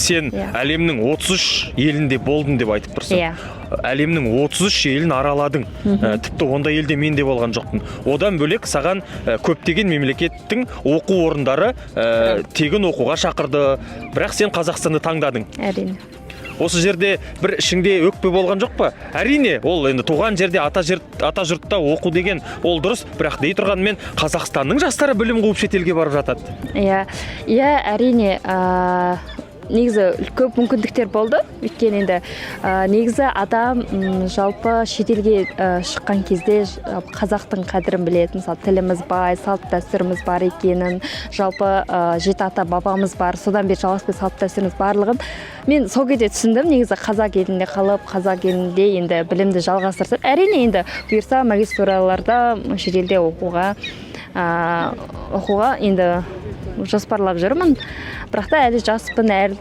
сен әлемнің 33 елінде болдың деп айтып тұрсың. Әлемнің 33 елін араладың. Тіпті ондай елде мен де болған жоқпын. Одан бөлек саған көптеген мемлекеттің оқу орындары тегін оқуға шақырды. Бірақ сен Қазақстанды таңдадың. Әрине. Осы жерде бір ішіңде өкпе болған жоқ па? Әрине, ол енді туған жерде ата жұртта оқу деген ол дұрыс, бірақ дей тұрғанмен Қазақстанның жастары білім қуып шетелге барып жатады. Иә, әрине, негізі көп мүмкіндіктер болды. Өйткені енді негізі адам жалпы шетелге шыққан кезде қазақтың қадірін біледі. Мысалы, тіліміз бай, салт дәстүріміз бар екенін, жалпы жеті ата бабамыз бар, содан бері жалғасып салт дәстүріміз барлығын мен сол кезде түсіндім. Негізі қазақ елінде қалып, қазақ елінде енді білімді жалғастырсам, әрине енді бұйырса магистратураларда шетелде оқуға енді жоспарлап жүрмін. Бірақ та әлі жаспын,